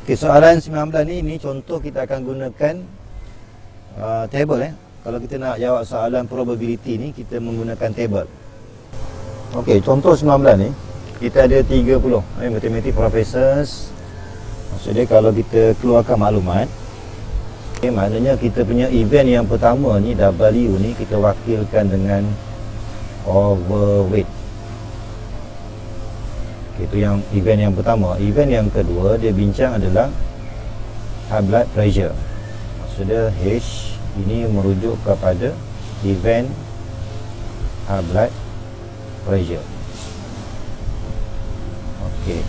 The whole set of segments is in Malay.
Okey, soalan 19 ni contoh kita akan gunakan table. Kalau kita nak jawab soalan probability ni, kita menggunakan table. Okey, contoh 19 ni kita ada 30 Mathematics Professors. Maksudnya kalau kita keluarkan maklumat, maknanya kita punya event yang pertama ni, W ni, kita wakilkan dengan overweight. Itu yang event yang pertama. Event yang kedua dia bincang adalah high blood pressure. Maksudnya H ini merujuk kepada event high blood pressure. Okey.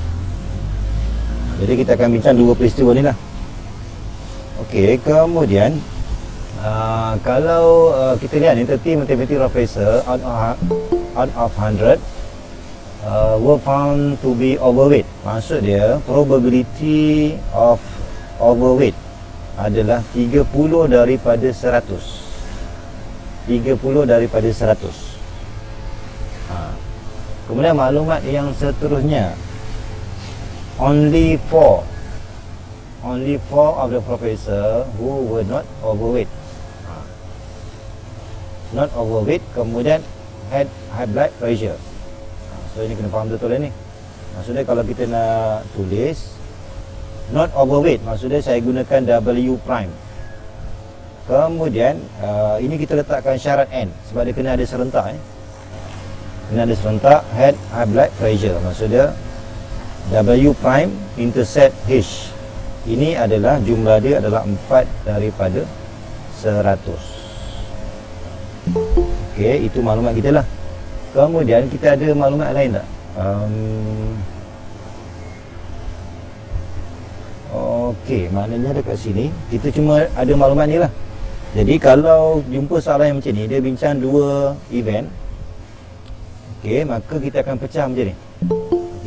Jadi kita akan bincang dua peristiwa ni lah. Okey, kemudian kalau kita lihat ni 30 Mathematics Professor out of 100 were found to be overweight. Maksud dia probability of overweight adalah 30 daripada 100. 30 daripada 100. Kemudian maklumat yang seterusnya, only 4 of the professor who were not overweight. Not overweight, kemudian had high blood pressure. So ini kena faham betul ni. Maksudnya kalau kita nak tulis not overweight, maksudnya saya gunakan W prime. Kemudian ini kita letakkan syarat N, sebab dia kena ada serentak. Kena ada serentak, had high blood pressure. Maksudnya W prime intercept H. Ini adalah jumlah dia adalah 4 daripada 100. Okey, itu maklumat kita lah. Kemudian kita ada maklumat lain tak? Okey, maknanya dekat sini kita cuma ada maklumat ni lah. Jadi kalau jumpa soalan yang macam ni, dia bincang dua event. Okey, maka kita akan pecah macam ni.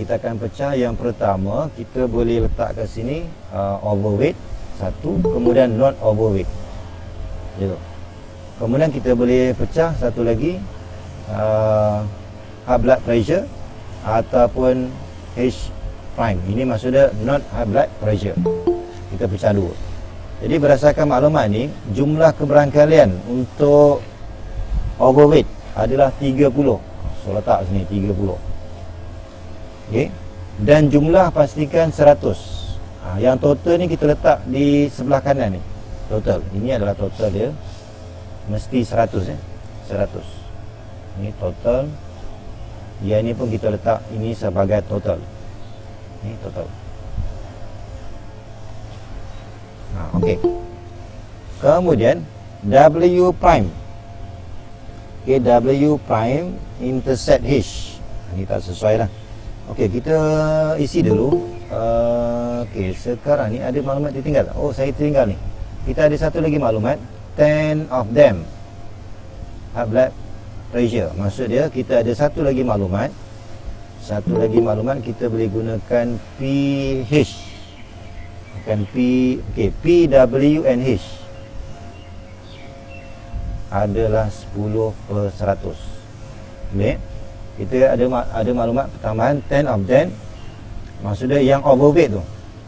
Kita akan pecah yang pertama, kita boleh letak kat sini overweight satu, kemudian not overweight. Gitu. Kemudian kita boleh pecah satu lagi, high blood pressure ataupun H prime. Ini maksudnya not high blood pressure. Kita pecah dua. Jadi berdasarkan maklumat ni, jumlah keberangkalian untuk overweight adalah 30. So letak sini 30. Okey. Dan jumlah pastikan 100. Yang total ni kita letak di sebelah kanan ni. Total. Ini adalah total dia. Mesti 100 100. Ini total. Yang ini pun kita letak ini sebagai total. Ini total. Okey. Kemudian W prime. Okey, W prime intercept H. Ini tak sesuai lah. Okey, kita isi dulu. Okey, sekarang ni ada maklumat tertinggal. Oh, saya tertinggal ni. Kita ada satu lagi maklumat. 10 of them high blood pressure. Maksud dia kita ada satu lagi maklumat. Satu lagi maklumat kita boleh gunakan PH. Bukan P, okey, PW and H adalah 10/100. Okey. Kita ada maklumat pertambahan 10 of them. Maksudnya yang overweight tu.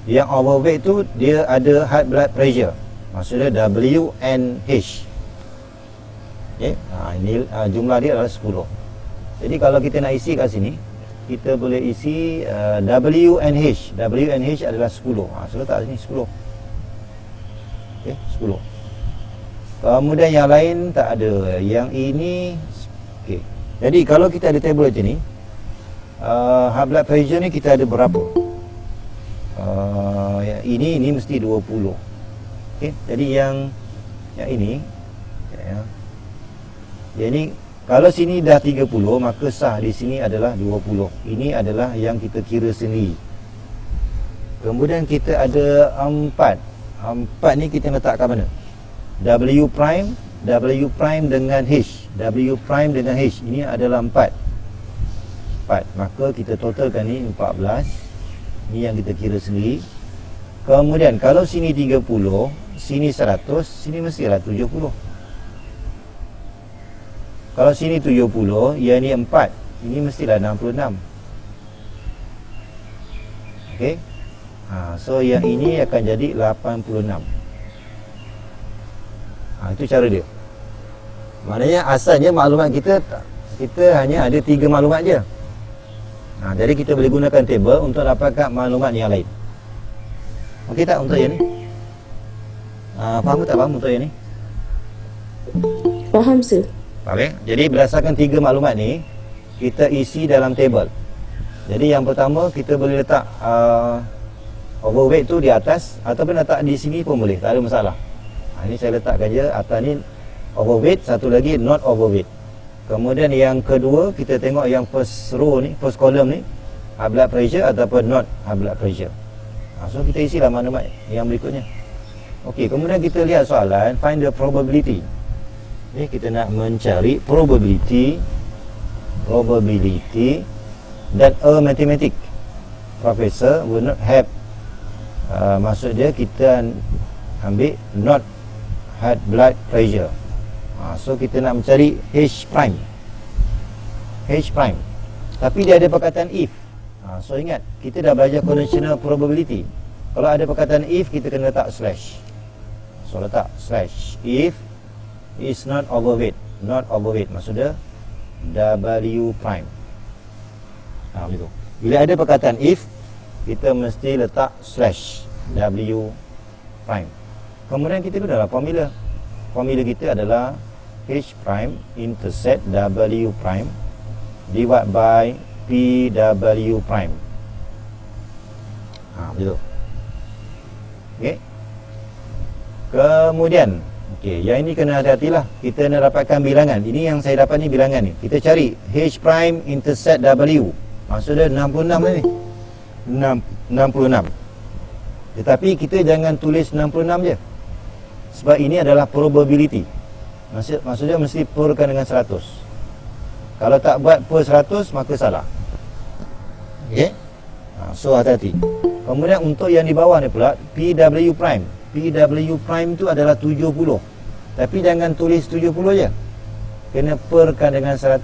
Yang overweight tu dia ada high blood pressure. Maksudnya W and H. Okey. Ini jumlah dia adalah 10. Jadi kalau kita nak isi kat sini, kita boleh isi W and H. W and H adalah 10. So letak sini 10. Okey, 10. Kemudian yang lain tak ada. Yang ini okey. Jadi kalau kita ada table macam ni, high blood pressure ni kita ada berapa? Ini mesti 20. Okey, jadi yang ini yang ini kalau sini dah 30, maka sah di sini adalah 20. Ini adalah yang kita kira sendiri. Kemudian kita ada 4. 4 ni kita letak kat mana? W prime dengan H. W prime dengan H. Ini adalah 4. Maka kita totalkan ni 14. Ini yang kita kira sendiri. Kemudian kalau sini 30, sini 100, sini mestilah 70. Kalau sini 70, yang ni 4, ini mestilah 66. Okey. So yang ini akan jadi 86. Itu cara dia. Maknanya asalnya maklumat kita hanya ada 3 maklumat je. Jadi kita boleh gunakan table untuk dapatkan maklumat yang lain. Okey tak untuk yang ni? Faham tak faham untuk yang ni? Faham sir. Baik. Jadi berdasarkan 3 maklumat ni, kita isi dalam table. Jadi yang pertama, kita boleh letak overweight tu di atas ataupun letak di sini pun boleh, tak ada masalah. Ini saya letakkan je, atas ni overweight, satu lagi not overweight. Kemudian yang kedua, kita tengok yang first row ni, first column ni, high blood pressure ataupun not high blood pressure. So kita isilah maklumat yang berikutnya. Okey, kemudian kita lihat soalan find the probability. Ni kita nak mencari probability that a mathematic professor will not have, maksud dia kita ambil not high blood pressure. So kita nak mencari H prime, tapi dia ada perkataan if. So ingat, kita dah belajar conditional probability. Kalau ada perkataan if, kita kena letak slash. So letak slash if is not overweight. Not overweight maksudnya W prime. Begitu. Bila ada perkataan if, kita mesti letak slash W prime. Kemudian kita gunalah formula. Formula kita adalah H prime intersect W prime divided by PW prime. Begitu. Okey. Kemudian, yang ini kena hati-hatilah. Kita nak dapatkan bilangan. Ini yang saya dapat ni bilangan ni. Kita cari H prime intersect W. Maksudnya 66 ni. 66. Tetapi kita jangan tulis 66 je. Sebab ini adalah probability. Maksudnya mesti perkan dengan 100. Kalau tak buat per 100, maka salah. Okey? So hati-hati. Kemudian untuk yang di bawah ni pula, PW prime. PW prime tu adalah 70. Tapi jangan tulis 70 je. Kena perkan dengan 100.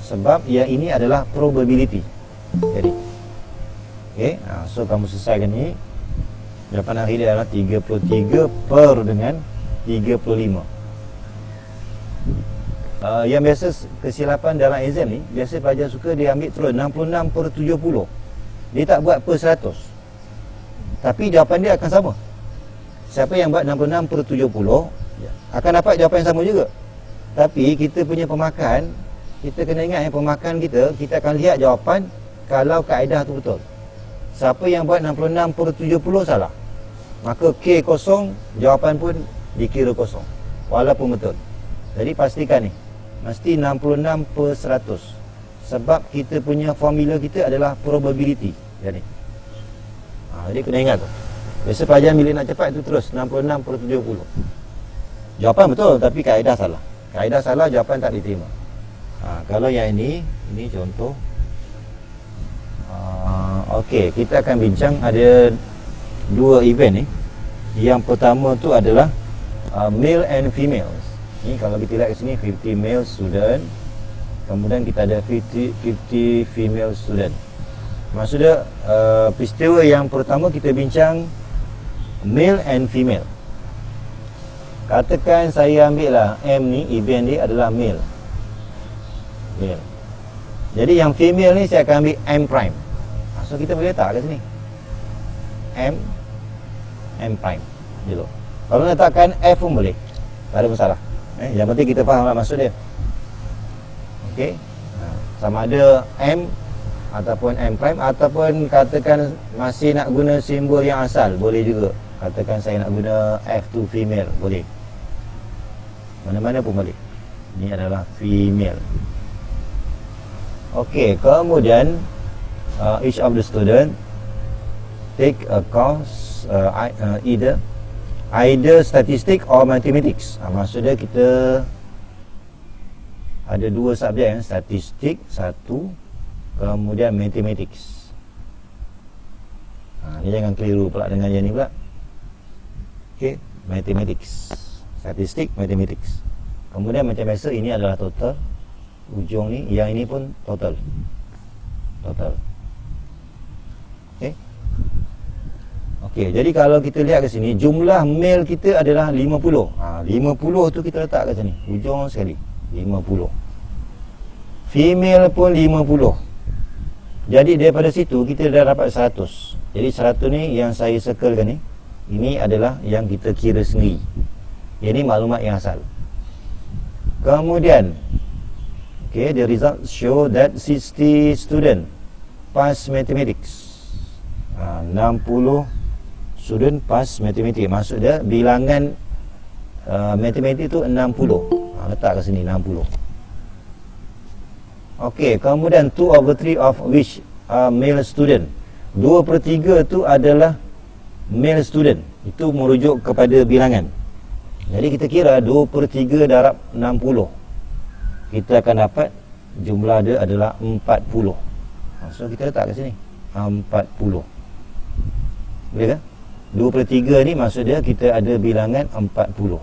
Sebab yang ini adalah probability. Jadi, okey? So kamu selesaikan ni. Jawapan akhir dia adalah 33 per dengan 35. Yang biasa kesilapan dalam exam ni, biasa pelajar suka dia ambil terus 66 per 70. Dia tak buat per 100. Tapi jawapan dia akan sama. Siapa yang buat 66 per 70 akan dapat jawapan yang sama juga. Tapi kita punya pemakan, kita kena ingat yang pemakan kita akan lihat jawapan kalau kaedah tu betul. Siapa yang buat 66 per 70 salah, maka K kosong, jawapan pun dikira kosong walaupun betul. Jadi pastikan ni mesti 66 per 100. Sebab kita punya formula kita adalah probability. Jadi kena ingat tu. Biasa pelajar bila nak cepat tu terus 66 per 70. Jawapan betul tapi kaedah salah. Kaedah salah, jawapan tak diterima. Kalau yang ini contoh. Okey, kita akan bincang ada 2 event ni. Yang pertama tu adalah male and female. Ni kalau kita lihat kat sini 50 male student, kemudian kita ada 50 female student. Maksudnya peristiwa yang pertama kita bincang male and female. Katakan saya ambil lah M ni, event dia adalah male. Jadi yang female ni saya akan ambil M prime. So kita boleh letak kat sini M prime gitu. Kalau letakkan F pun boleh, tak ada masalah. Yang penting kita faham lah maksud dia. Okey. Sama ada M ataupun M prime, ataupun katakan masih nak guna simbol yang asal, boleh juga. Katakan saya nak guna F2 female, boleh. Mana-mana pun boleh. Ini adalah female. Okey, kemudian each of the student take a course either statistic or mathematics. Maksudnya kita ada 2 subjek, statistik 1, kemudian mathematics. Ni jangan keliru pula dengan yang ni pula. Okey, mathematics, statistik, mathematics. Kemudian macam biasa ini adalah total. Ujung ni, yang ini pun total. Okey. Okey, jadi kalau kita lihat ke sini, jumlah male kita adalah 50. 50 tu kita letak kat sini, hujung sekali. 50. Female pun 50. Jadi daripada situ kita dah dapat 100. Jadi 100 ni yang saya circlekan ni, ini adalah yang kita kira sendiri. Ini maklumat yang asal. Kemudian, okay, the results show that 60 student pass mathematics. 60 student pass mathematics. Maksud dia bilangan matematik tu 60. Letak kat sini 60. Okey, kemudian 2/3 of which are male student. 2/3 tu adalah male student. Itu merujuk kepada bilangan. Jadi kita kira 2/3 darab 60. Kita akan dapat jumlah dia adalah 40. So kita letak kat sini 40. Boleh kan? 2/3 ni maksud dia kita ada bilangan 40.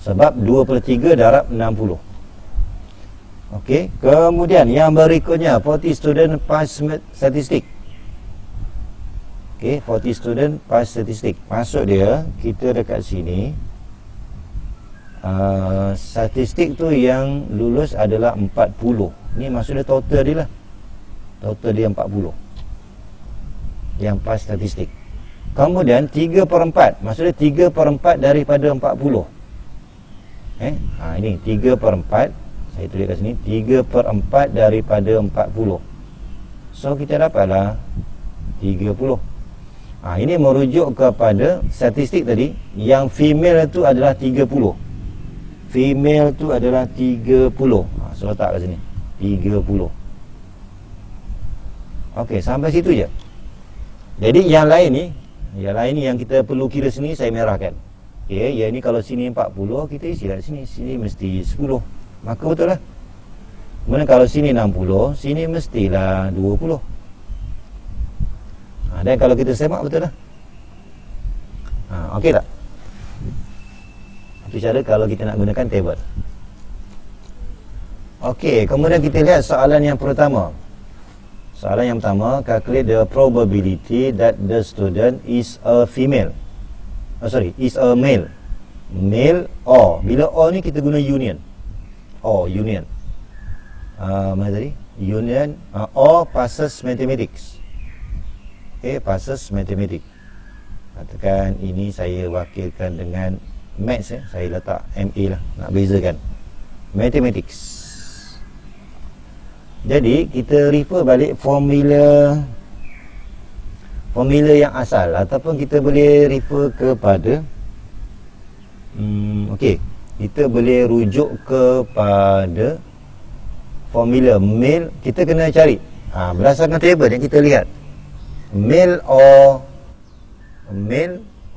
Sebab 2/3 darab 60. Okey, kemudian yang berikutnya 40 student pass statistik. Okey, 40 student pass statistik. Maksud dia kita dekat sini statistik tu yang lulus adalah 40. Ni maksud dia total dia lah. Total dia 40 yang pass statistik. Kemudian 3/4. Maksud dia 3/4 daripada 40. Ini 3/4. Saya tulis kat sini 3/4 daripada 40. So kita dapatlah 30. Ini merujuk kepada statistik tadi. Yang female tu adalah 30. Female tu adalah 30. So letak kat sini 30. Okey, sampai situ je. Jadi yang lain ni yang kita perlu kira sini saya merahkan. Okey, yang ni kalau sini 40, kita isi kat sini. Sini mesti 10. Maka betul lah. Kemudian kalau sini 60, sini mestilah 20. Dan kalau kita semak betul lah. Okey tak? Itu cara kalau kita nak gunakan table. Okey, kemudian kita lihat soalan yang pertama. Soalan yang pertama, calculate the probability that the student is a female. Is a male. Male or. Bila or ni kita guna union. Or, union. Mana tadi? Union or passes mathematics. Okay, passes mathematics. Katakan ini saya wakilkan dengan maths saya letak MA lah, nak bezakan. Mathematics. Jadi kita refer balik formula yang asal, ataupun kita boleh refer kepada kita boleh rujuk kepada formula male. Kita kena cari berdasarkan table yang kita lihat, male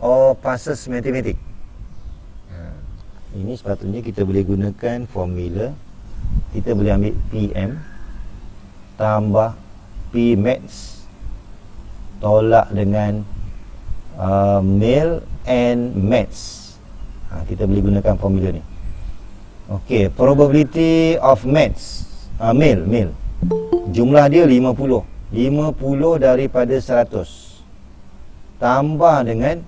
or passes mathematics. Ini sepatutnya kita boleh gunakan formula. Kita boleh ambil PM tambah P maths tolak dengan male and maths. Kita boleh gunakan formula ni. Okey, probability of maths male. Jumlah dia 50. 50 daripada 100. Tambah dengan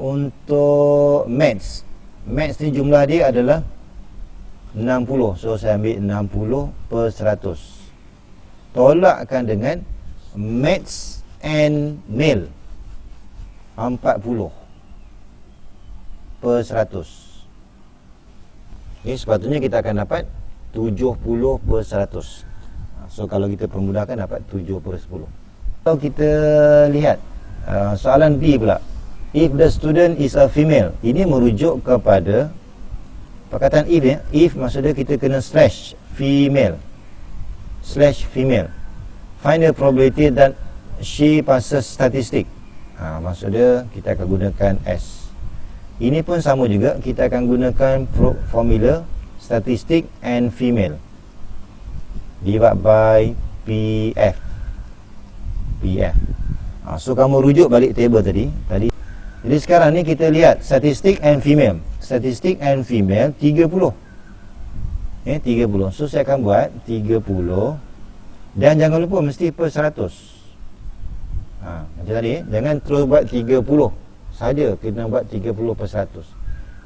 untuk maths. Maths ni jumlah dia adalah 60. So saya ambil 60/100. Tolakkan dengan maths and male 40/100. Sepatutnya kita akan dapat 70/100. So kalau kita permudahkan dapat 7/10. Kalau kita lihat soalan B pula, if the student is a female. Ini merujuk kepada perkataan if ya. If maksudnya kita kena slash female. Find the probability that she passes statistic. Maksudnya kita akan gunakan S. Ini pun sama juga, kita akan gunakan formula statistic and female divide by PF. So kamu rujuk balik table tadi. Jadi sekarang ni kita lihat statistic and female. Statistic and female 30. 30. So saya akan buat 30. Dan jangan lupa mesti per 100. Macam tadi, jangan terus buat 30 saja, kena buat 30%.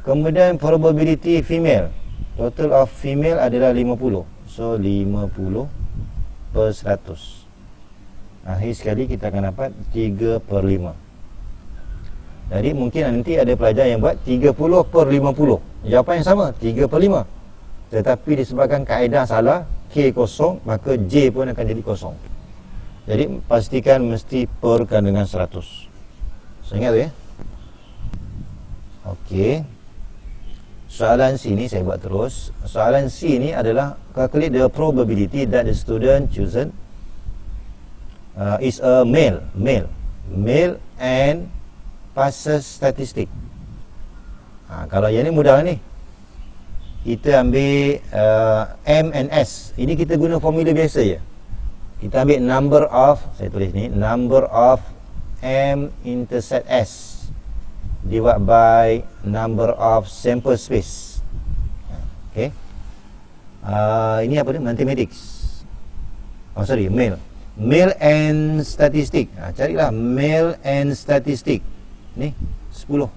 Kemudian probability female, total of female adalah 50, so 50%. Akhir sekali kita akan dapat 3/5. Jadi mungkin nanti ada pelajar yang buat 30/50. Jawapan yang sama, 3/5. Tetapi disebabkan kaedah salah, K kosong, maka J pun akan jadi kosong. Jadi pastikan mesti perkan dengan 100. So ingat tu ya. Okey. Soalan C ni saya buat terus. Soalan C ni adalah calculate the probability that the student chosen is a male and passes statistic. Kalau yang ni mudah ni. Kita ambil M and S. Ini kita guna formula biasa je. Kita ambil number of, saya tulis ni, number of M intersect S divided by number of sample space. Okay. Ini apa ni? Mathematics. Oh sorry, male and statistic. Carilah male and statistic. Ni 10.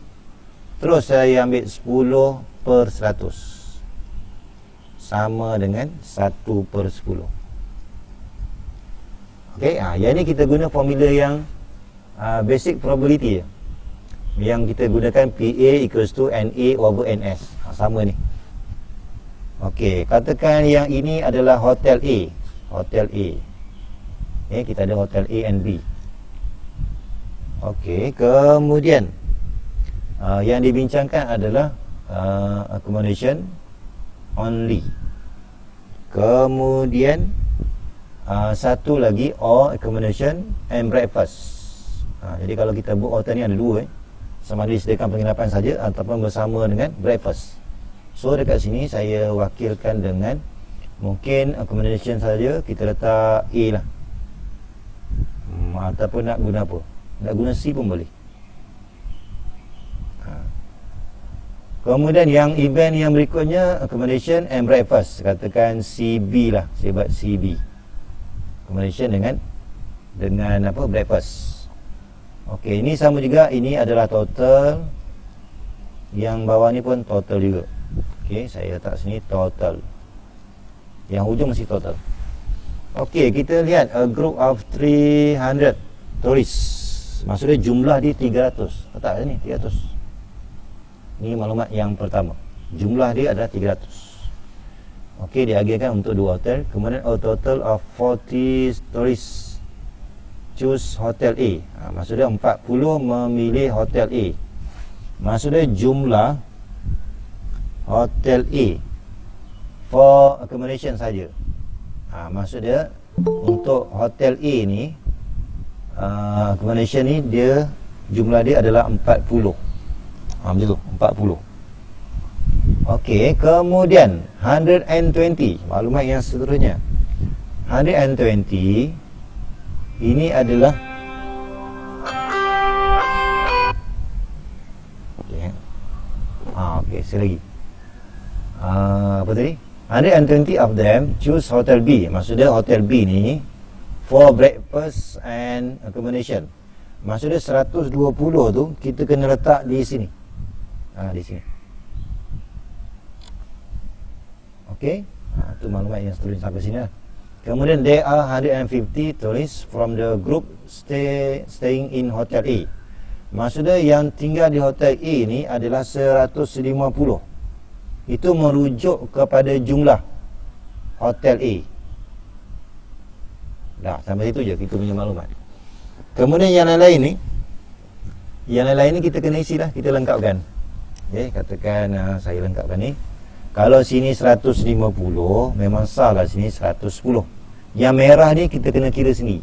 Terus saya ambil 10/100 sama dengan 1/10. Okey, yang ni kita guna formula yang basic probability je. Yang kita gunakan PA equals to NA over NS. Sama ni. Okey, katakan yang ini adalah hotel A. Hotel A. Kita ada hotel A and B. Okey, kemudian yang dibincangkan adalah accommodation only. Kemudian satu lagi all accommodation and breakfast. Jadi kalau kita book hotel ni ada dua, sama ada disediakan penginapan saja ataupun bersama dengan breakfast. So dekat sini saya wakilkan dengan mungkin accommodation saja, kita letak A lah. Ataupun nak guna apa? Nak guna C pun boleh. Kemudian yang event yang berikutnya accommodation and breakfast, katakan CB lah, saya buat CB. Accommodation dengan apa? Breakfast. Okey, ini sama juga, ini adalah total. Yang bawah ni pun total juga. Okey, saya letak sini total. Yang hujung mesti total. Okey, kita lihat a group of 300 tourists. Maksudnya jumlah dia 300. Letak sini 300. Ini maklumat yang pertama. Jumlah dia adalah 300. Okey, diagihkan untuk dua hotel. Kemudian a total of 40 tourists choose hotel A. Maksudnya 40 memilih hotel A. Maksudnya jumlah hotel A for accommodation saja. Maksudnya untuk hotel A ni accommodation ni dia jumlah dia adalah 40. Macam tu, 40. Okey, kemudian 120, maklumat yang seterusnya. 120 ini adalah okey, sekali lagi. Apa tadi? 120 of them choose hotel B. Maksudnya hotel B ni for breakfast and accommodation. Maksudnya 120 tu kita kena letak di sini. Di sini. Okey. Tu maklumat yang seterusnya sampai sini lah. Kemudian there are 150 tourists from the group staying in hotel A. Maksudnya yang tinggal di hotel A ni adalah 150. Itu merujuk kepada jumlah hotel A. Dah, sampai situ je kita punya maklumat. Kemudian yang lain-lain ni kita kena isi lah, kita lengkapkan. Okay, katakan saya lengkapkan ni. Kalau sini 150, memang sah lah sini 110. Yang merah ni kita kena kira sendiri.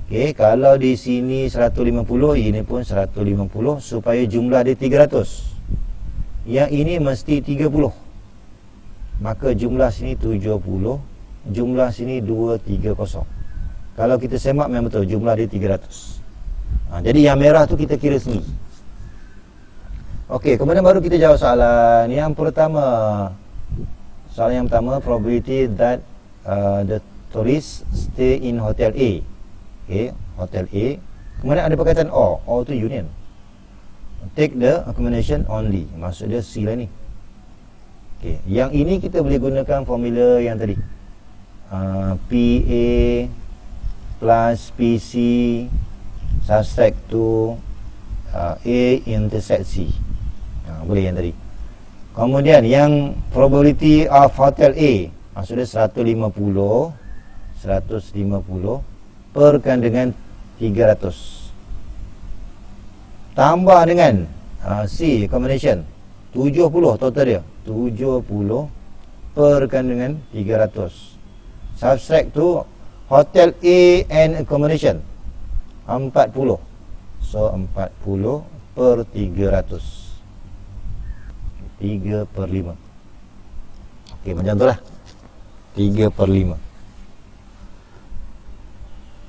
Okay, kalau di sini 150, ini pun 150 supaya jumlah dia 300. Yang ini mesti 30. Maka jumlah sini 70, jumlah sini 230. Kalau kita semak memang betul jumlah dia 300. Jadi yang merah tu kita kira sendiri. Okey, kemudian baru kita jawab soalan yang pertama. Soalan yang pertama, probability that the tourist stay in hotel A. Okey, hotel A Kemudian ada perkataan or. Or tu union. Take the accommodation only. Maksud dia C lah ni. Okay. Yang ini kita boleh gunakan formula yang tadi. PA plus PC subtract to A intersect C. Boleh yang tadi. Kemudian yang probability of hotel A, maksudnya 150 perkan dengan 300 tambah dengan C accommodation 70 total dia 70 perkan dengan 300 subtract to hotel A and accommodation 40. So 40 per 300 3 per 5. Okey, macam tu lah 3 per 5.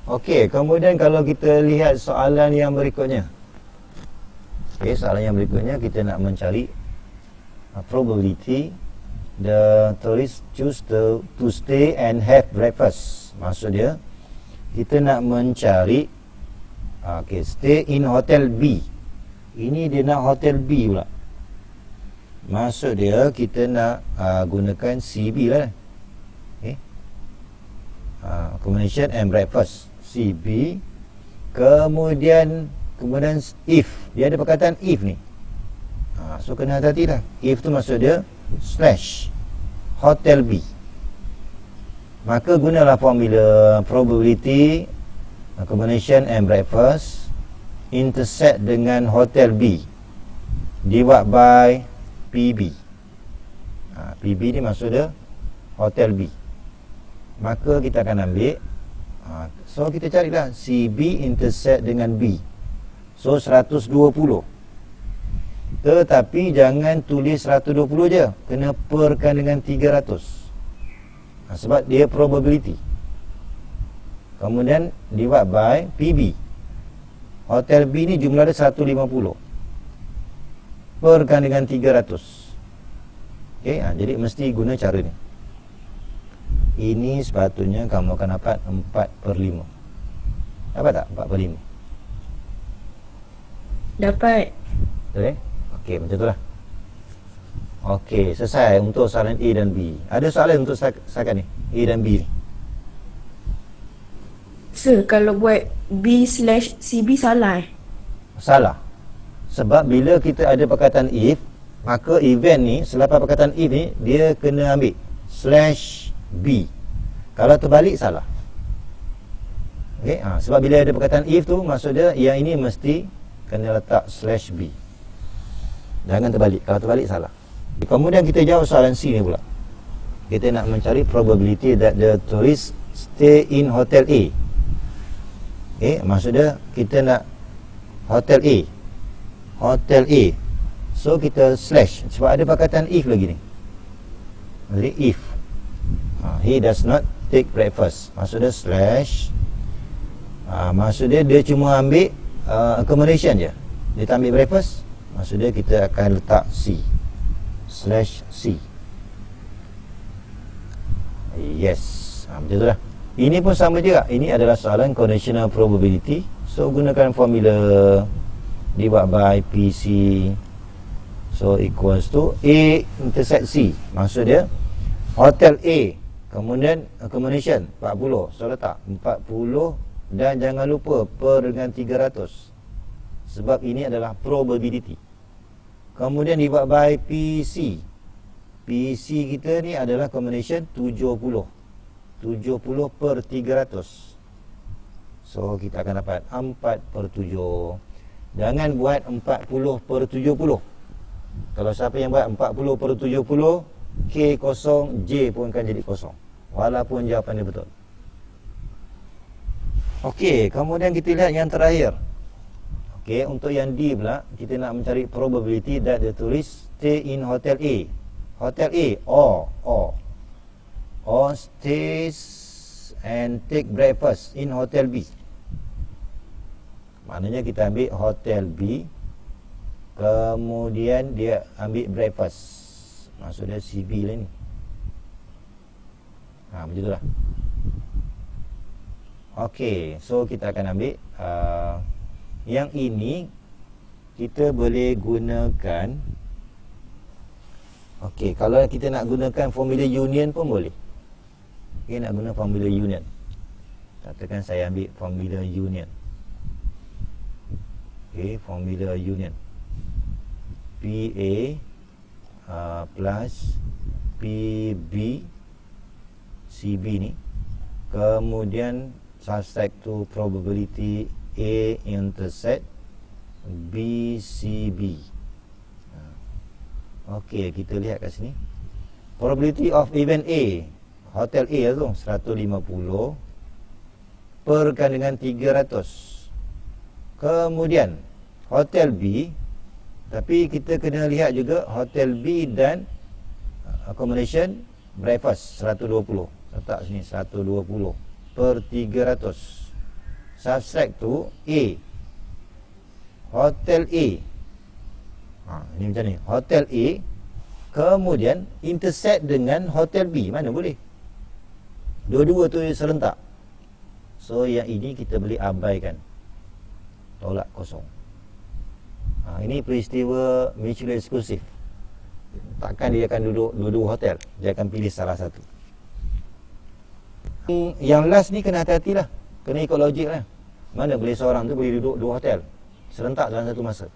Okey, kemudian kalau kita lihat soalan yang berikutnya. Okey, soalan yang berikutnya kita nak mencari probability the tourist choose to stay and have breakfast. Maksud dia kita nak mencari stay in hotel B. Ini dia nak hotel B pula. Maksud dia kita nak gunakan CB lah. Accommodation and breakfast CB. Kemudian if dia ada perkataan if ni. So kena hati-hati lah. If tu maksud dia slash hotel B. Maka gunalah formula probability accommodation and breakfast intersect dengan hotel B divide by PB. PB ni maksud dia hotel B. Maka kita akan ambil so kita carilah CB intersect dengan B. So 120. Tetapi jangan tulis 120 je, kena perkan dengan 300. Sebab dia probability. Kemudian divide by PB. Hotel B ni jumlah dia 150. Perkan dengan 300. Okey, jadi mesti guna cara ni. Ini sepatutnya kamu akan dapat 4 per 5. Dapat tak 4 per 5? Dapat. Betul Okey, macam tu lah. Okey, selesai untuk soalan A dan B. Ada soalan untuk setakat ni? A dan B ni? Sir, kalau buat B/CB salah Salah. Sebab bila kita ada perkataan if, maka event ni, selepas perkataan if ni, dia kena ambil slash B. Kalau terbalik, salah. Okay? Sebab bila ada perkataan if tu, maksud dia yang ini mesti kena letak slash B. Jangan terbalik. Kalau terbalik, salah. Kemudian kita jawab soalan C ni pula. Kita nak mencari probability that the tourist stay in hotel A. Okay? Maksud dia kita nak hotel A. Hotel A. So kita slash. Sebab ada perkataan if lagi ni. Jadi if he does not take breakfast. Maksud dia slash. Maksud dia cuma ambil accommodation je. Dia tak ambil breakfast. Maksud dia kita akan letak C. Slash C. Yes. Macam tu lah. Ini pun sama juga. Ini adalah soalan conditional probability. So gunakan formula divide by PC. So equals to A intersect C. Maksud dia hotel A, kemudian accommodation 40. So letak 40 dan jangan lupa per dengan 300. Sebab ini adalah probability. Kemudian divide by PC. PC kita ni adalah accommodation 70. 70 per 300. So kita akan dapat 4 per 7. Jangan buat 40 per 70. Kalau siapa yang buat 40 per 70, K kosong, J pun akan jadi kosong, walaupun jawapan dia betul. Okey, kemudian kita lihat yang terakhir. Okey, untuk yang D pula, kita nak mencari probability that the tourist stay in hotel A. Hotel A, or stays and take breakfast in hotel B. Maknanya kita ambil hotel B, kemudian dia ambil breakfast. Maksudnya CB lah ni. Macam tu lah. Okey, so kita akan ambil Yang ini kita boleh gunakan, okey, kalau kita nak gunakan formula union pun boleh. Okey, nak guna formula union. Katakan saya ambil formula union. Okey, formula union. PA plus PB CB ni, kemudian subtract to probability A intersect BCB. Okey, kita lihat kat sini. Probability of event A, hotel A tu 150 perkan dengan 300. Kemudian hotel B, tapi kita kena lihat juga hotel B dan accommodation breakfast 120. Letak sini 120 per 300. Subtract tu A, hotel A. Ini macam ni, hotel A, kemudian intersect dengan hotel B. Mana boleh? Dua-dua tu serentak. So yang ini kita boleh abaikan, tolak kosong. Ini peristiwa mutually exclusive. Takkan dia akan duduk dua-dua hotel, dia akan pilih salah satu. Yang last ni kena hati-hati lah, kena ikut logik lah. Mana boleh seorang tu boleh duduk dua hotel serentak dalam satu masa.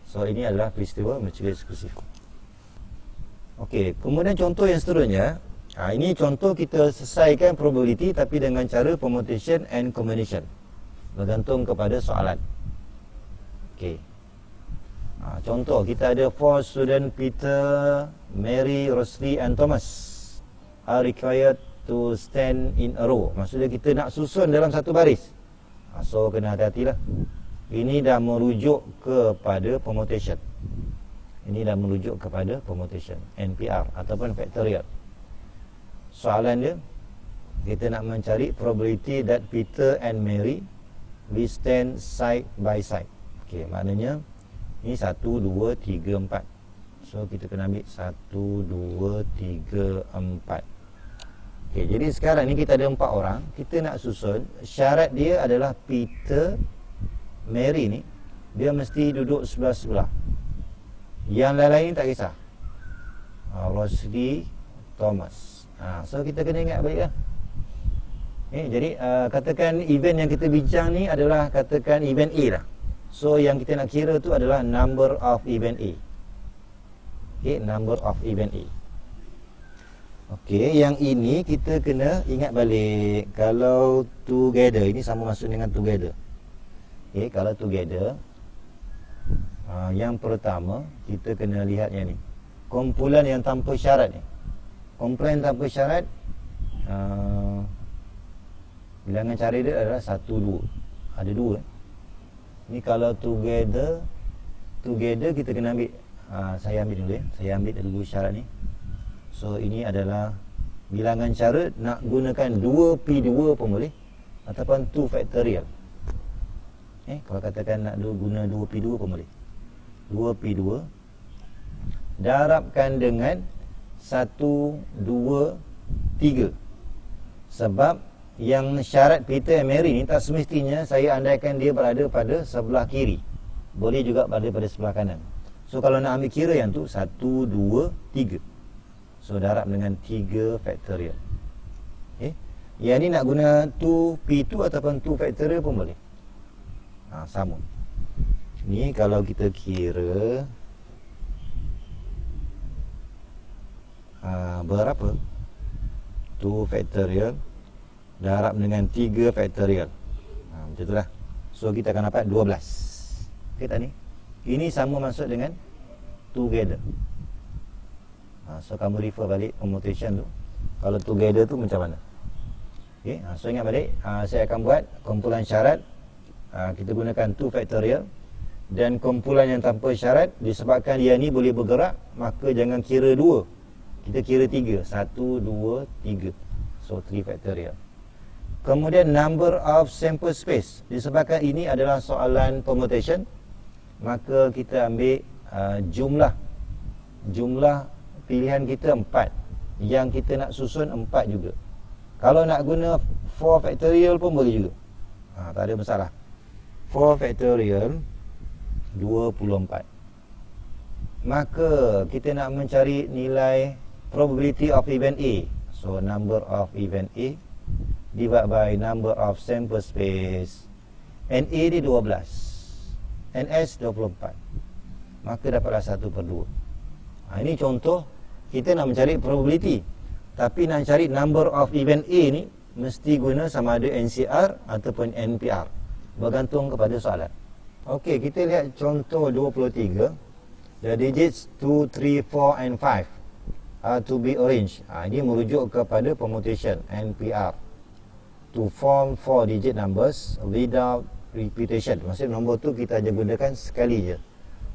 So ini adalah peristiwa mutually exclusive. Okey, kemudian contoh yang seterusnya. Ini contoh kita selesaikan probability tapi dengan cara permutation and combination, bergantung kepada soalan. Okey. Contoh, kita ada 4 student, Peter, Mary, Rosalie and Thomas are required to stand in a row. Maksudnya kita nak susun dalam satu baris. So kena hati-hatilah. Ini dah merujuk kepada permutation. Ini dah merujuk kepada permutation, NPR ataupun factorial. Soalan dia, kita nak mencari probability that Peter and Mary will stand side by side. Okey, maknanya ini 1, 2, 3, 4. So kita kena ambil 1, 2, 3, 4. Okey, jadi sekarang ni kita ada 4 orang. Kita nak susun, syarat dia adalah Peter, Mary ni dia mesti duduk sebelah-sebelah. Yang lain-lain tak kisah. Rosalie, Thomas. So kita kena ingat baik lah. Jadi katakan event yang kita bincang ni adalah katakan event A lah. So yang kita nak kira tu adalah number of event A. Number of event A. Yang ini kita kena ingat balik. Kalau together, ini sama maksud dengan together. Kalau together, yang pertama kita kena lihat yang ni, kumpulan yang tanpa syarat ni. Kumpulan tanpa syarat, bilangan cara dia adalah 1, 2. Ada 2. Ni kalau together kita kena ambil, saya ambil dulu saya ambil dulu syarat ni. So ini adalah bilangan cara, nak gunakan 2P2 pun boleh, ataupun 2 factorial. Kalau katakan nak guna 2P2 pun boleh. 2P2 darabkan dengan 1, 2, 3. Sebab yang syarat Peter and Mary ni tak semestinya saya andaikan dia berada pada sebelah kiri. Boleh juga berada pada sebelah kanan. So kalau nak ambil kira yang tu 1, 2, 3. So darab dengan 3 factorial. Yang ni nak guna 2P2 ataupun 2 factorial pun boleh. Sama. Ni kalau kita kira berapa? 2 factorial darab dengan 3 factorial. Macam itulah. So kita akan dapat 12. Okey tak ni? Ini sama maksud dengan together. So kamu refer balik permutation tu. Kalau together tu macam mana? So ingat balik, saya akan buat kumpulan syarat. Kita gunakan 2 factorial. Dan kumpulan yang tanpa syarat, disebabkan dia ni boleh bergerak, maka jangan kira 2. Kita kira 3. 1, 2, 3. So 3 factorial. Kemudian number of sample space. Disebabkan ini adalah soalan permutation, maka kita ambil jumlah pilihan kita 4. Yang kita nak susun 4 juga. Kalau nak guna 4 factorial pun boleh juga. Tak ada masalah. 4 factorial 24. Maka kita nak mencari nilai probability of event A. So number of event A divided by number of sample space. NA ni 12, NS 24. Maka dapatlah 1/2. Ini contoh kita nak mencari probability. Tapi nak cari number of event A ni mesti guna sama ada NCR ataupun NPR, bergantung kepada soalan. Okey, kita lihat contoh 23. The digits 2, 3, 4 and 5 are to be arranged. Ini merujuk kepada permutation NPR to form 4 digit numbers without repetition. Maksudnya nombor tu kita hanya gunakan sekali je.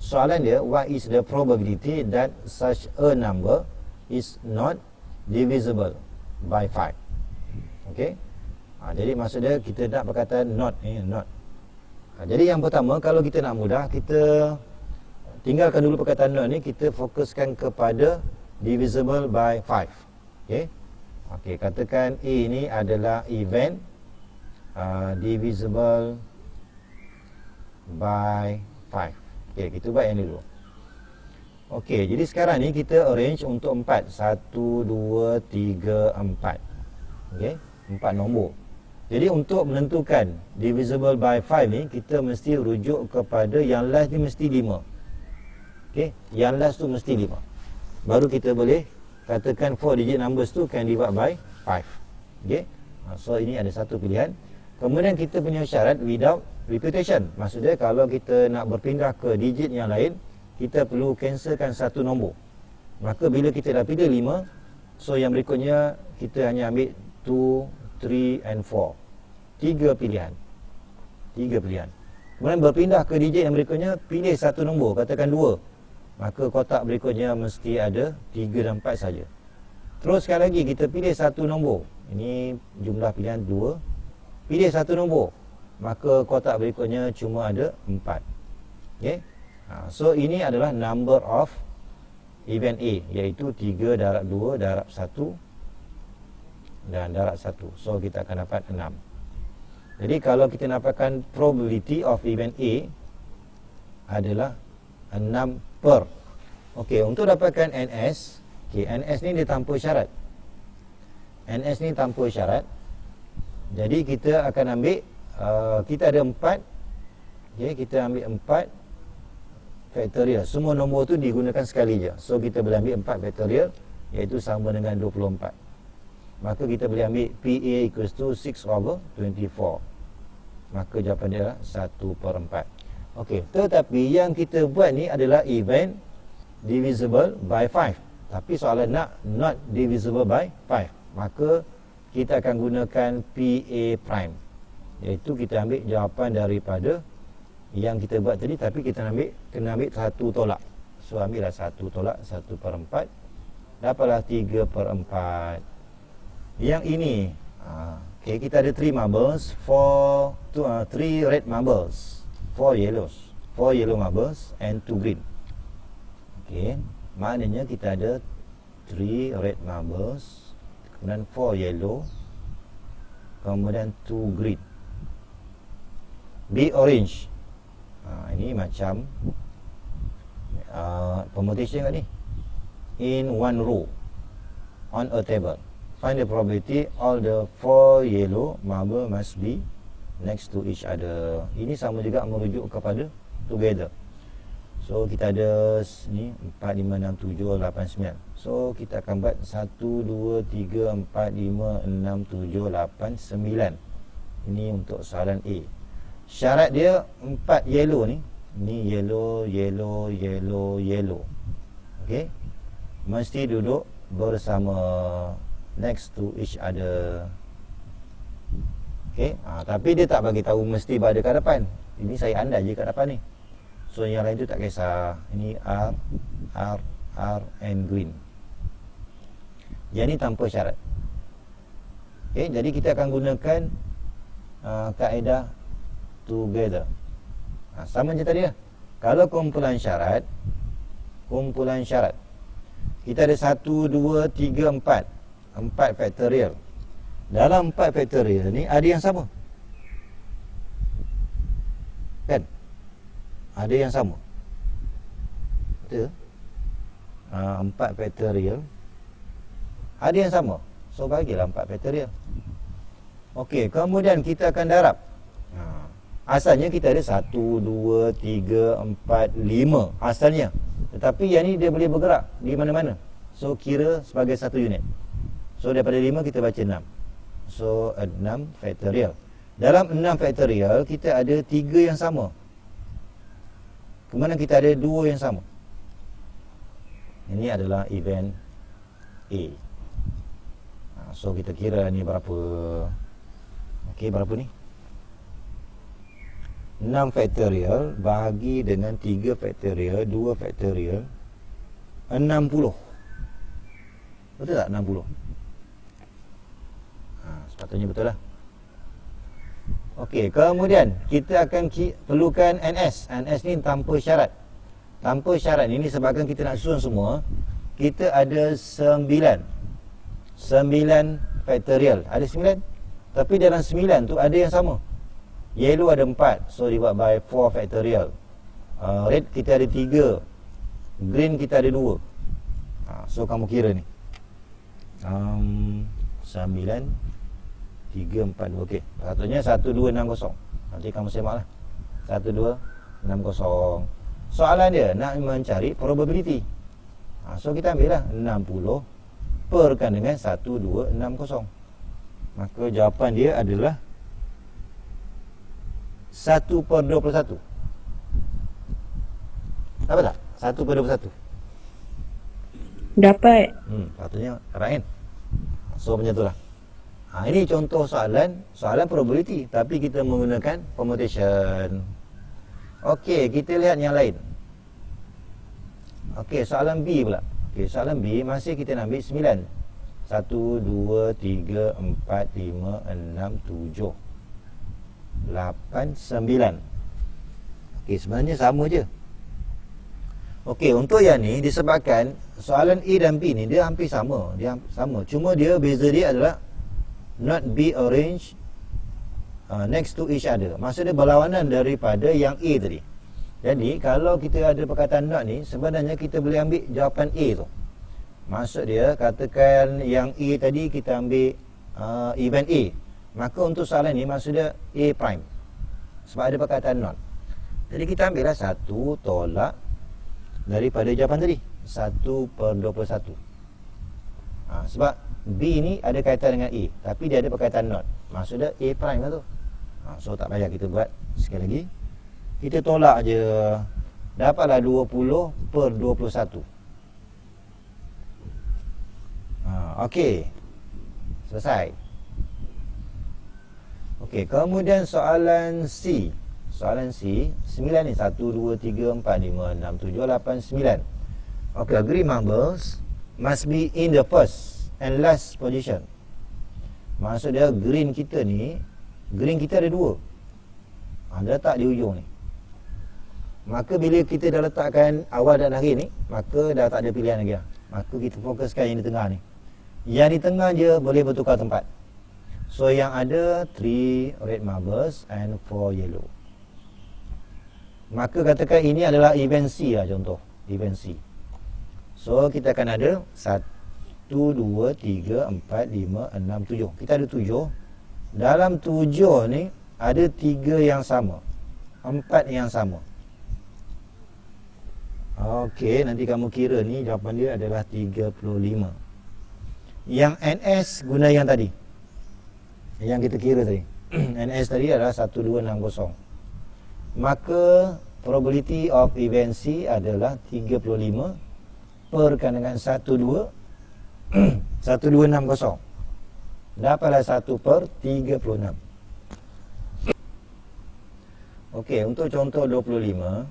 Soalan dia, what is the probability that such a number is not divisible by 5? Okey. Jadi maksudnya kita nak perkataan not, not. Jadi yang pertama, kalau kita nak mudah, kita tinggalkan dulu perkataan not ni, kita fokuskan kepada divisible by 5. Okey. Okey, katakan A ni adalah event divisible by 5. Okey, kita buat yang ni dulu. Okey, jadi sekarang ni kita arrange untuk 4. 1, 2, 3, 4. Okey, 4 nombor. Jadi untuk menentukan divisible by 5 ni, kita mesti rujuk kepada yang last ni mesti 5. Okey, yang last tu mesti 5. Baru kita boleh katakan 4 digit numbers tu can divide by 5. Okey. So ini ada satu pilihan. Kemudian kita punya syarat without repetition. Maksudnya kalau kita nak berpindah ke digit yang lain, kita perlu cancelkan satu nombor. Maka bila kita dah pilih 5, so yang berikutnya kita hanya ambil 2, 3 and 4. 3 pilihan. Kemudian berpindah ke digit yang berikutnya, pilih satu nombor, katakan 2. Maka kotak berikutnya mesti ada 3 dan 4 saja. Terus sekali lagi kita pilih satu nombor. Ini jumlah pilihan 2. Pilih satu nombor, maka kotak berikutnya cuma ada 4. Okey. So ini adalah number of event A, iaitu 3 darab 2 darab 1 dan darab 1. So kita akan dapat 6. Jadi kalau kita dapatkan probability of event A adalah 6 per. Okey, untuk dapatkan NS, NS ni dia tanpa syarat. NS ni tanpa syarat. Jadi kita akan ambil kita ada 4. Okey, kita ambil 4 factorial. Semua nombor tu digunakan sekali je. So kita boleh ambil 4 factorial, iaitu sama dengan 24. Maka kita boleh ambil PA equals to 6/24. Maka jawapan dia adalah 1/4. Okey, tetapi yang kita buat ni adalah event divisible by 5. Tapi soalan nak not divisible by 5. Maka kita akan gunakan PA prime, iaitu kita ambil jawapan daripada yang kita buat tadi, tapi kita kena ambil satu tolak. So ambillah satu tolak 1/4, dapatlah 3/4. Yang ini okay, kita ada 3 marbles, 3 red marbles, 4 yellow marbles and 2 green. Okay, maknanya kita ada 3 red marbles, kemudian 4 yellow, kemudian 2 green. Be orange. Ini macam permutation kat ni. In one row on a table. Find the probability all the 4 yellow marble must be next to each other. Ini sama juga merujuk kepada together. So kita ada ni 4, 5, 6, 7, 8, 9. So kita akan buat 1, 2, 3, 4, 5, 6, 7, 8, 9. Ini untuk soalan A. Syarat dia 4 yellow ni. Ni yellow. Okey. Mesti duduk bersama, next to each other. Okey. Tapi dia tak bagi tahu mesti berada kat depan. Ini saya andai je kat depan ni. So yang lain tu tak kisah. Ini R and green. Yang ni tanpa syarat. Okey, jadi kita akan gunakan kaedah together. Sama je tadi lah. Kalau kumpulan syarat, kita ada 1, 2, 3, 4. 4 factorial. Dalam 4 factorial ni ada yang sama. ada yang sama. Betul? 4 factorial ada yang sama. So bagilah 4 factorial. Okey, kemudian kita akan darab. Asalnya kita ada 1, 2, 3, 4, 5 asalnya. Tetapi yang ni dia boleh bergerak di mana-mana. So kira sebagai satu unit. So daripada 5 kita baca 6. So 6 factorial. Dalam 6 factorial kita ada 3 yang sama. Kemudian kita ada 2 yang sama. Ini adalah event A. So kita kira ni berapa. Okey, berapa ni? 6 factorial bahagi dengan 3 factorial 2 factorial 60. Betul tak 60? Sepatutnya betul lah. Okey, kemudian kita akan perlukan NS. NS ni tanpa syarat. Tanpa syarat ni sebabkan kita nak susun semua. Kita ada 9 factorial. Ada 9. Tapi dalam 9 tu ada yang sama. Yellow ada 4. So divide by 4 factorial. Red kita ada 3. Green kita ada 2. So kamu kira ni 9 3, 4, 2. Okey, patutnya 1260. Nanti kamu semak lah 1260. Soalan dia nak mencari probability. So kita ambil lah 60 perkan dengan 1260. Maka jawapan dia adalah 1/21. Dapat tak? 1/21. Dapat. Patutnya right. So macam itulah. Ini contoh soalan probability tapi kita menggunakan permutation. Okey, kita lihat yang lain. Okey, soalan B pula. Okey, soalan B masih kita nak ambil 9. 1, 2, 3, 4, 5, 6, 7, 8, 9. Okey, sebenarnya sama je. Okey, untuk yang ni disebabkan soalan A dan B ni dia hampir sama. Cuma dia beza dia adalah not be arranged next to each other. Maksudnya berlawanan daripada yang A tadi. Jadi kalau kita ada perkataan not ni, sebenarnya kita boleh ambil jawapan A tu. Maksud dia katakan yang A tadi kita ambil event A. Maka untuk soalan ni maksud dia A prime. Sebab ada perkataan not. Jadi kita ambillah 1 tolak daripada jawapan tadi 1/21. Sebab B ni ada kaitan dengan A, tapi dia ada perkataan not. Maksud dia A prime lah tu. So tak payah kita buat sekali lagi. Kita tolak je. Dapatlah 20/21. Okey, selesai. Okey, kemudian soalan C. Soalan C 9 ni 1, 2, 3, 4, 5, 6, 7, 8, 9. Okey, agree marbles must be in the first and last position. Maksud dia green kita ada 2. Dia letak di ujung ni. Maka bila kita dah letakkan awal dan akhir ni, maka dah tak ada pilihan lagi lah. Maka kita fokuskan yang di tengah ni. Yang di tengah je boleh bertukar tempat. So yang ada 3 red marbles and 4 yellow. Maka katakan ini adalah event C lah, contoh event C. So kita akan ada 1, 2, 3, 4, 5, 6, 7. Kita ada 7. Dalam 7 ni ada 3 yang sama, 4 yang sama. Okey, nanti kamu kira ni jawapan dia adalah 35. Yang NS guna yang tadi, yang kita kira tadi. NS tadi adalah 1260. Maka probability of event C adalah 35 perkan dengan 1260. Dapatlah 1/36. Okey, untuk contoh 25.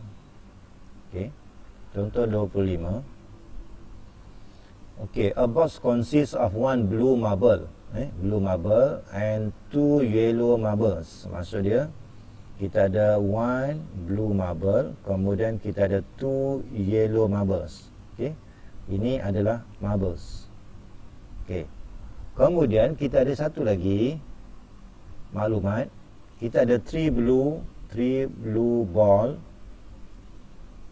Okey, contoh 25. Okey, a box consists of 1 blue marble, blue marble and 2 yellow marbles. Maksud dia kita ada 1 blue marble, kemudian kita ada 2 yellow marbles. Okey, ini adalah marbles. Okey, kemudian kita ada satu lagi maklumat. Kita ada 3 blue ball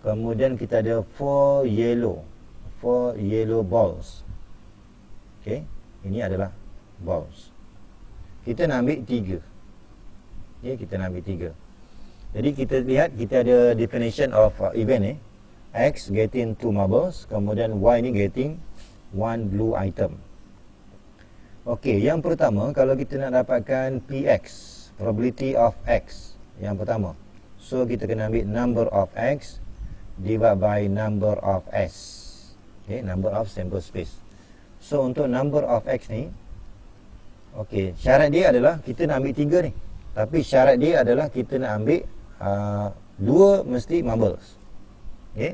Kemudian kita ada 4 yellow balls. Okey, ini adalah balls. Kita nak ambil 3. Okey, kita nak ambil 3. Jadi kita lihat kita ada definition of event ni. X getting 2 marbles, kemudian Y ni getting 1 blue item. Okey, yang pertama kalau kita nak dapatkan PX, probability of X, yang pertama. So kita kena ambil number of X divided by number of S. Okay, number of sample space. So untuk number of X ni, okay, syarat dia adalah kita nak ambil 3 ni. Tapi syarat dia adalah kita nak ambil 2 mesti marbles. Okay,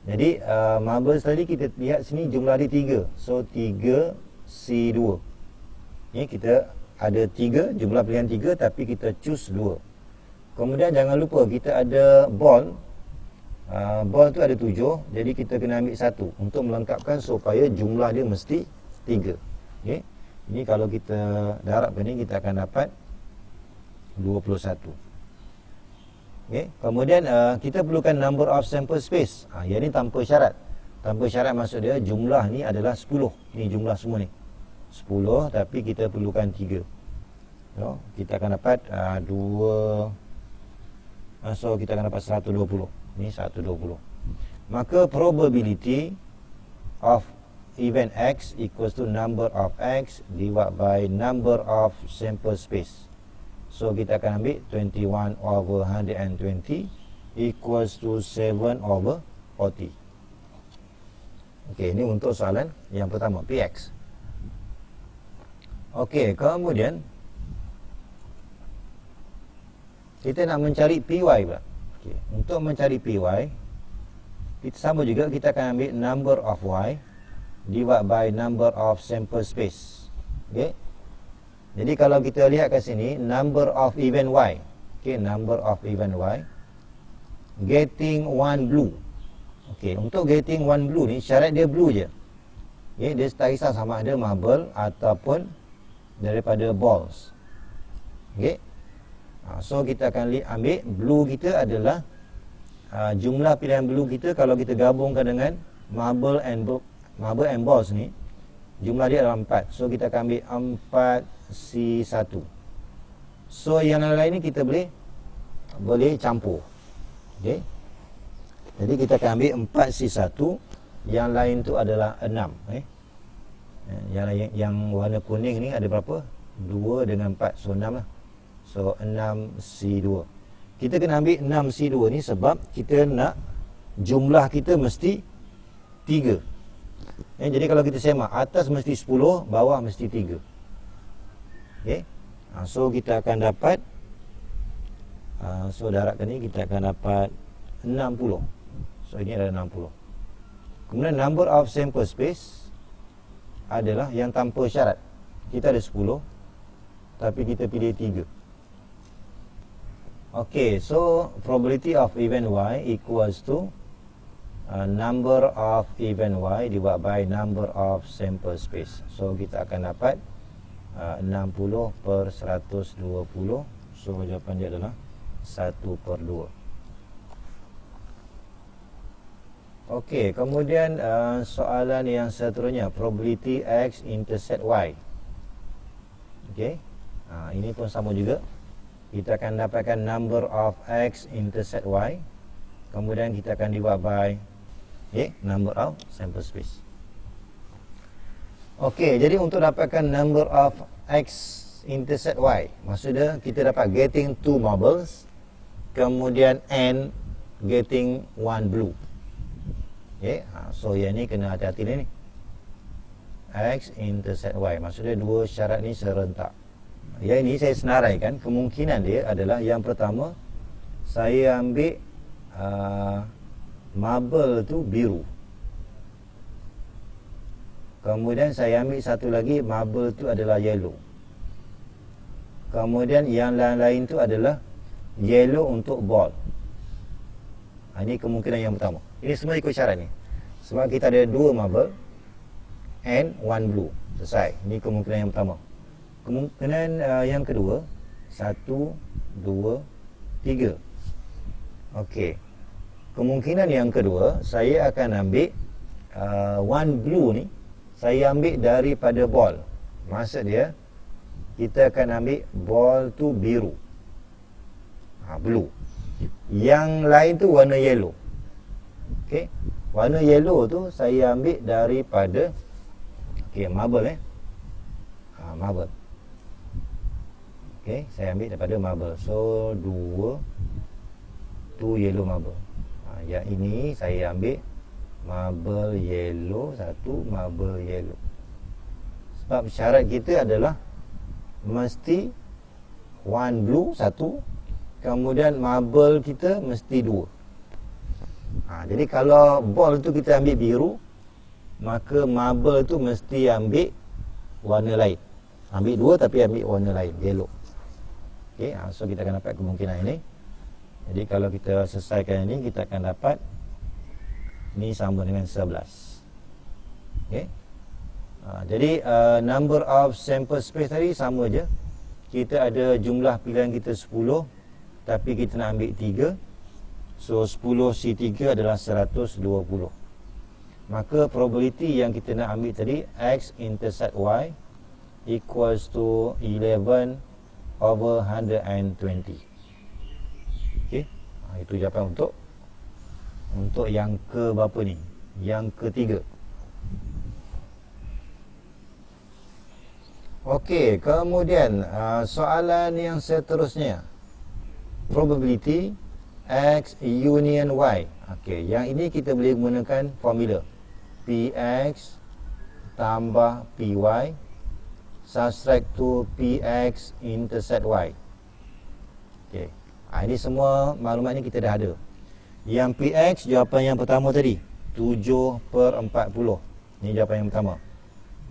jadi marbles tadi kita lihat sini jumlah dia 3. So 3C2. Okay, kita ada 3, jumlah pilihan 3 tapi kita choose 2. Kemudian jangan lupa kita ada ball. Ball tu ada 7, jadi kita kena ambil 1 untuk melengkapkan supaya jumlah dia mesti 3. Okay. Ini kalau kita darabkan ni kita akan dapat 21. Okay. Kemudian kita perlukan number of sample space. Yang ni tanpa syarat. Tanpa syarat maksud dia jumlah ni adalah 10. Ni jumlah semua ni 10, tapi kita perlukan 3. So, kita akan dapat 2. So kita akan dapat 120. Ni 120. Maka probability of event X equals to number of X divided by number of sample space. So kita akan ambil 21 over 120 equals to 7 over 40. Okey, ini untuk soalan yang pertama, PX. Okey, kemudian kita nak mencari PY pula. Okay. Untuk mencari PY, kita sama juga, kita akan ambil number of Y divided by number of sample space. Okay. Jadi kalau kita lihat kat sini, number of event Y. Okay, number of event Y getting 1 blue. Okay, untuk getting 1 blue ni, syarat dia blue je. Okay, dia tak kisah sama ada marble ataupun daripada balls. Okay. So kita akan ambil blue kita adalah jumlah pilihan blue kita kalau kita gabungkan dengan marble and balls ni, jumlah dia adalah 4. So kita akan ambil 4C1. So yang lain ni kita boleh campur. Okay. Jadi kita akan ambil 4C1, yang lain tu adalah 6. Yang warna kuning ni ada berapa? 2 dengan 4, so 6 lah. So 6C2. Kita kena ambil 6C2 ni sebab kita nak jumlah kita mesti 3. Jadi kalau kita semak, atas mesti 10, bawah mesti 3. Okay. So kita akan dapat so darabkan ni kita akan dapat 60. So ini adalah 60. Kemudian number of sample space adalah yang tanpa syarat. Kita ada 10, tapi kita pilih 3. Okay, so probability of event Y equals to number of event Y divided by number of sample space. So kita akan dapat 60 per 120. So jawapan dia adalah 1/2. Okay, kemudian soalan yang seterusnya, probability X intersect Y. Okay, ini pun sama juga. Kita akan dapatkan number of X intersect Y. Kemudian kita akan divide by number of sample space. Okey, jadi untuk dapatkan number of X intersect Y, maksudnya kita dapat getting 2 marbles, kemudian N getting 1 blue. So yang ni kena hati-hati ni. X intersect Y, maksudnya dua syarat ni serentak. Yang ini saya senaraikan, kemungkinan dia adalah yang pertama, saya ambil marble tu biru. Kemudian saya ambil satu lagi, marble tu adalah yellow. Kemudian yang lain-lain tu adalah yellow untuk ball. Ini kemungkinan yang pertama. Ini semua ikut syarat ni. Sebab kita ada 2 marble and 1 blue. Selesai. Ini kemungkinan yang pertama. Kemungkinan yang kedua, 1, 2, 3. Okey. kemungkinan yang kedua, saya akan ambil one blue ni, saya ambil daripada ball. Maksud dia, kita akan ambil ball tu biru, blue. Yang lain tu warna yellow. Okey, warna yellow tu saya ambil daripada marble marble. Okey, saya ambil daripada marble. So 2 yellow marble. Yang ini saya ambil marble yellow, 1 marble yellow. Sebab syarat kita adalah mesti one blue 1, kemudian marble kita mesti 2. Jadi kalau ball tu kita ambil biru, maka marble tu mesti ambil warna lain. Ambil 2 tapi ambil warna lain, yellow. Okey, so kita akan dapat kemungkinan ini. Jadi kalau kita selesaikan ini, kita akan dapat ni sama dengan 11. Okey. Jadi number of sample space tadi sama je. Kita ada jumlah pilihan kita 10, tapi kita nak ambil 3. So 10C3 adalah 120. Maka probability yang kita nak ambil tadi, X intersect Y equals to 11/120. Okey, itu jawapan untuk yang ke berapa ni? Yang ketiga. Okey, kemudian soalan yang seterusnya, probability X union Y. Okey, yang ini kita boleh gunakan formula PX tambah PY subtract to PX intersect Y. Okey, ini semua maklumat ni kita dah ada. Yang PX, jawapan yang pertama tadi 7/40. Ini jawapan yang pertama.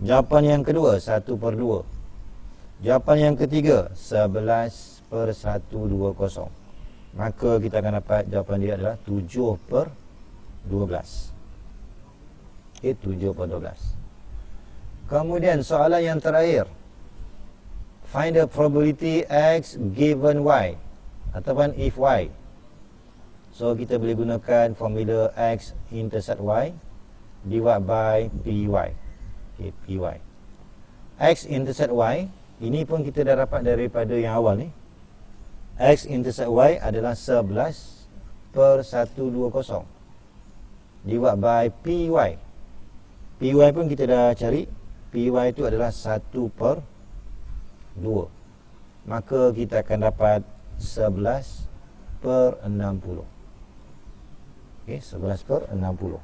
Jawapan yang kedua 1/2. Jawapan yang ketiga 11/120. Maka kita akan dapat jawapan dia adalah 7/12. Okey, 7/12. Kemudian soalan yang terakhir, find the probability X given Y, ataupun if Y. So kita boleh gunakan formula X intersect Y divided by PY. Okay, PY. X intersect Y, ini pun kita dah dapat daripada yang awal ni. X intersect Y adalah 11/120 divided by PY. PY pun kita dah cari. PY itu adalah 1/2. Maka kita akan dapat 11/60. Okey, 11/60.